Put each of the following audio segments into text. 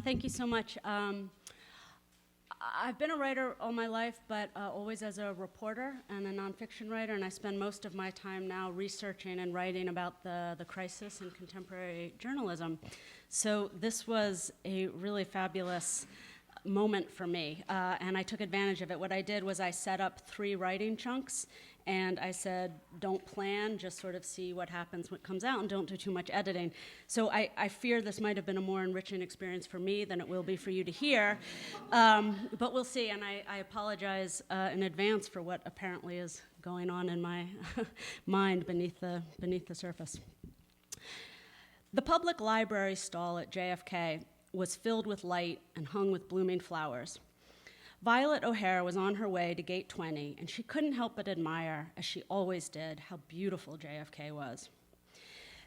Thank you so much. I've been a writer all my life, but always as a reporter and a nonfiction writer, and I spend most of my time now researching and writing about the crisis in contemporary journalism. So this was a really fabulous moment for me, and I took advantage of it. What I did was I set up 3 writing chunks, and I said, don't plan, just sort of see what happens when it comes out, and don't do too much editing. So I fear this might have been a more enriching experience for me than it will be for you to hear, but we'll see, and I apologize in advance for what apparently is going on in my mind beneath the surface. The public library stall at JFK was filled with light and hung with blooming flowers. Violet O'Hare was on her way to Gate 20, and she couldn't help but admire, as she always did, how beautiful JFK was.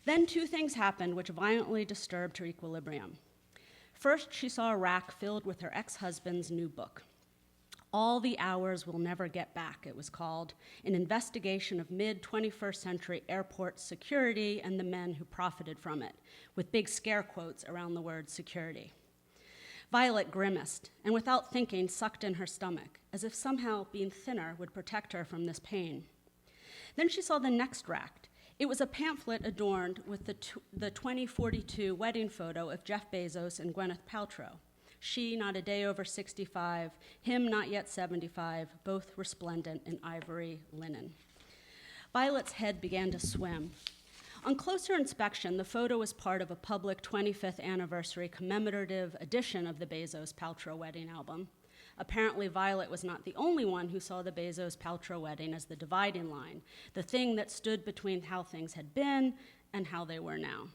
Then 2 things happened which violently disturbed her equilibrium. First, she saw a rack filled with her ex-husband's new book. All the Hours We'll Never Get Back, it was called, an investigation of mid-21st century airport security and the men who profited from it, with big scare quotes around the word security. Violet grimaced, and without thinking, sucked in her stomach, as if somehow being thinner would protect her from this pain. Then she saw the next rack. It was a pamphlet adorned with the 2042 wedding photo of Jeff Bezos and Gwyneth Paltrow. She not a day over 65, him not yet 75, both resplendent in ivory linen. Violet's head began to swim. On closer inspection, the photo was part of a public 25th anniversary commemorative edition of the Bezos-Paltrow wedding album. Apparently, Violet was not the only one who saw the Bezos-Paltrow wedding as the dividing line, the thing that stood between how things had been and how they were now.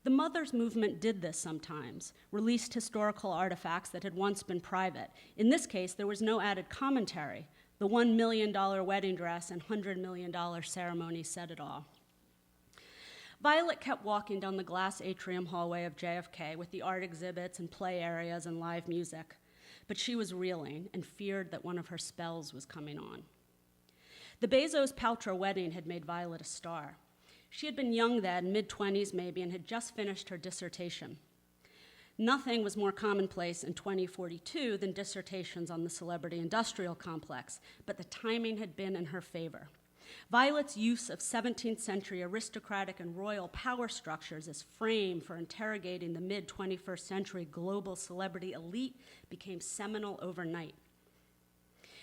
The Mothers movement did this sometimes, released historical artifacts that had once been private. In this case, there was no added commentary. The $1 million wedding dress and $100 million ceremony said it all. Violet kept walking down the glass atrium hallway of JFK with the art exhibits and play areas and live music, but she was reeling and feared that one of her spells was coming on. The Bezos-Paltrow wedding had made Violet a star. She had been young then, mid-20s maybe, and had just finished her dissertation. Nothing was more commonplace in 2042 than dissertations on the celebrity industrial complex, but the timing had been in her favor. Violet's use of 17th century aristocratic and royal power structures as frame for interrogating the mid-21st century global celebrity elite became seminal overnight.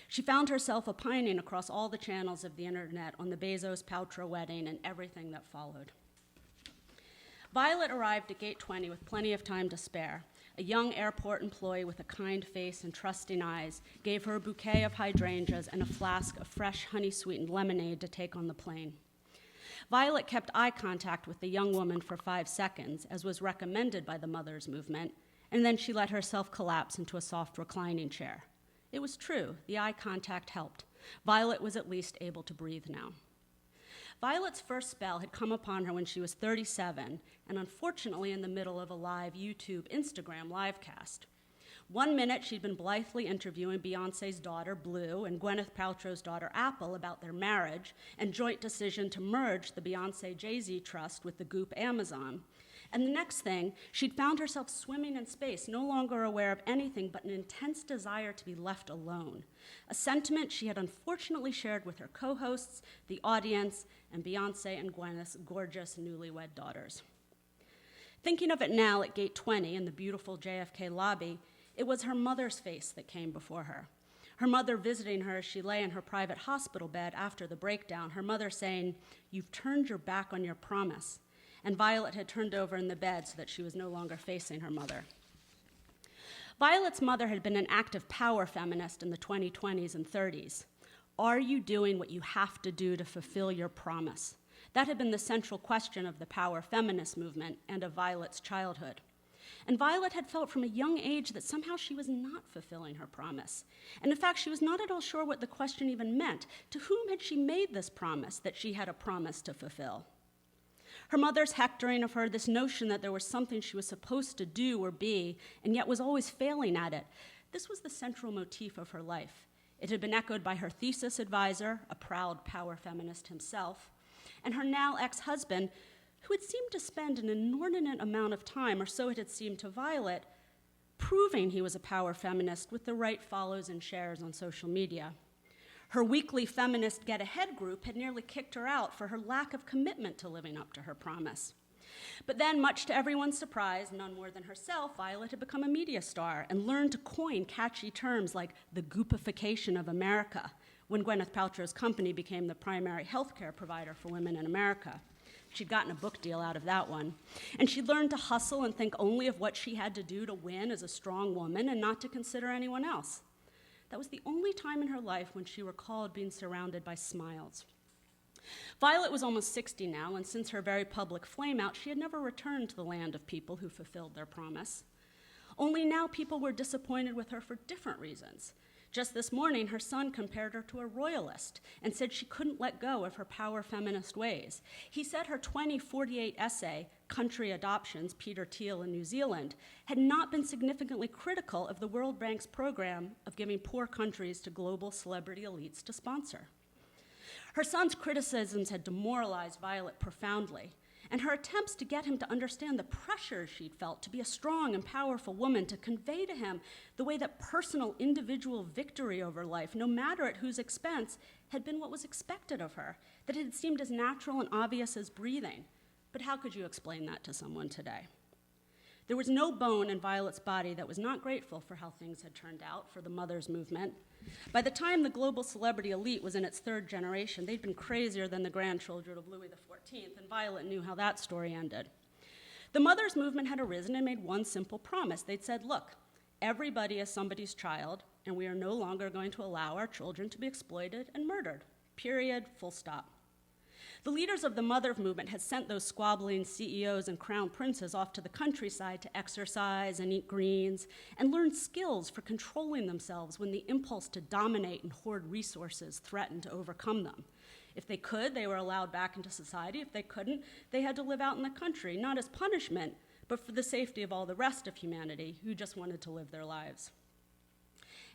She found herself opining across all the channels of the internet on the Bezos-Paltrow wedding and everything that followed. Violet arrived at Gate 20 with plenty of time to spare. A young airport employee with a kind face and trusting eyes gave her a bouquet of hydrangeas and a flask of fresh honey-sweetened lemonade to take on the plane. Violet kept eye contact with the young woman for 5 seconds, as was recommended by the Mothers movement, and then she let herself collapse into a soft reclining chair. It was true, the eye contact helped. Violet was at least able to breathe now. Violet's first spell had come upon her when she was 37, and unfortunately in the middle of a live YouTube Instagram livecast. 1 minute she'd been blithely interviewing Beyonce's daughter, Blue, and Gwyneth Paltrow's daughter, Apple, about their marriage and joint decision to merge the Beyonce-Jay-Z trust with the Goop Amazon. And the next thing, she'd found herself swimming in space, no longer aware of anything but an intense desire to be left alone, a sentiment she had unfortunately shared with her co-hosts, the audience, and Beyonce and Gwyneth's gorgeous newlywed daughters. Thinking of it now at Gate 20 in the beautiful JFK lobby, it was her mother's face that came before her. Her mother visiting her as she lay in her private hospital bed after the breakdown, her mother saying, "You've turned your back on your promise." And Violet had turned over in the bed so that she was no longer facing her mother. Violet's mother had been an active power feminist in the 2020s and 30s. Are you doing what you have to do to fulfill your promise? That had been the central question of the power feminist movement and of Violet's childhood. And Violet had felt from a young age that somehow she was not fulfilling her promise. And in fact, she was not at all sure what the question even meant. To whom had she made this promise that she had a promise to fulfill? Her mother's hectoring of her, this notion that there was something she was supposed to do or be, and yet was always failing at it, this was the central motif of her life. It had been echoed by her thesis advisor, a proud power feminist himself, and her now ex-husband, who had seemed to spend an inordinate amount of time, or so it had seemed to Violet, proving he was a power feminist with the right follows and shares on social media. Her weekly feminist Get Ahead group had nearly kicked her out for her lack of commitment to living up to her promise. But then, much to everyone's surprise, none more than herself, Violet had become a media star and learned to coin catchy terms like the goopification of America when Gwyneth Paltrow's company became the primary healthcare provider for women in America. She'd gotten a book deal out of that one. And she'd learned to hustle and think only of what she had to do to win as a strong woman and not to consider anyone else. That was the only time in her life when she recalled being surrounded by smiles. Violet was almost 60 now, and since her very public flameout, she had never returned to the land of people who fulfilled their promise. Only now people were disappointed with her for different reasons. Just this morning, her son compared her to a royalist and said she couldn't let go of her power feminist ways. He said her 2048 essay, Country Adoptions, Peter Thiel in New Zealand, had not been significantly critical of the World Bank's program of giving poor countries to global celebrity elites to sponsor. Her son's criticisms had demoralized Violet profoundly, and her attempts to get him to understand the pressure she'd felt to be a strong and powerful woman, to convey to him the way that personal, individual victory over life, no matter at whose expense, had been what was expected of her, that it had seemed as natural and obvious as breathing. But how could you explain that to someone today? There was no bone in Violet's body that was not grateful for how things had turned out for the mothers' movement. By the time the global celebrity elite was in its third generation, they'd been crazier than the grandchildren of Louis XIV, and Violet knew how that story ended. The mothers' movement had arisen and made one simple promise. They'd said, look, everybody is somebody's child, and we are no longer going to allow our children to be exploited and murdered. Period, full stop. The leaders of the mother movement had sent those squabbling CEOs and crown princes off to the countryside to exercise and eat greens and learn skills for controlling themselves when the impulse to dominate and hoard resources threatened to overcome them. If they could, they were allowed back into society. If they couldn't, they had to live out in the country, not as punishment, but for the safety of all the rest of humanity who just wanted to live their lives.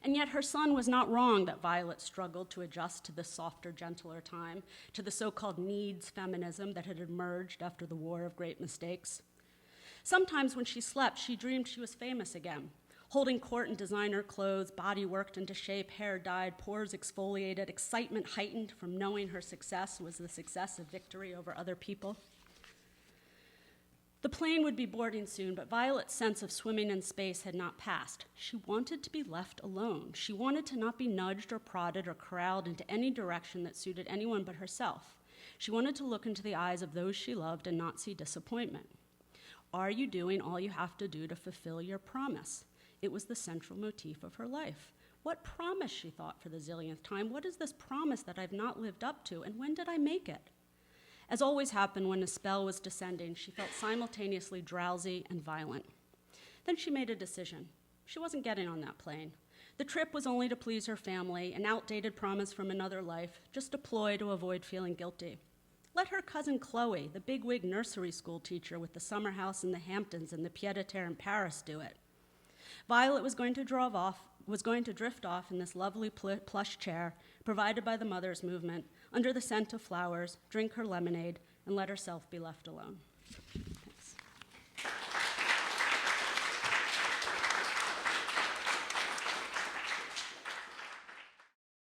And yet her son was not wrong that Violet struggled to adjust to this softer, gentler time, to the so-called needs feminism that had emerged after the War of Great Mistakes. Sometimes when she slept, she dreamed she was famous again, holding court in designer clothes, body worked into shape, hair dyed, pores exfoliated, excitement heightened from knowing her success was the success of victory over other people. The plane would be boarding soon, but Violet's sense of swimming in space had not passed. She wanted to be left alone. She wanted to not be nudged or prodded or corralled into any direction that suited anyone but herself. She wanted to look into the eyes of those she loved and not see disappointment. Are you doing all you have to do to fulfill your promise? It was the central motif of her life. What promise, she thought for the zillionth time? What is this promise that I've not lived up to, and when did I make it? As always happened when a spell was descending, she felt simultaneously drowsy and violent. Then she made a decision. She wasn't getting on that plane. The trip was only to please her family, an outdated promise from another life, just a ploy to avoid feeling guilty. Let her cousin Chloe, the bigwig nursery school teacher with the summer house in the Hamptons and the pied-à-terre in Paris, do it. Violet was going to drift off in this lovely plush chair provided by the mothers' movement, under the scent of flowers, drink her lemonade, and let herself be left alone.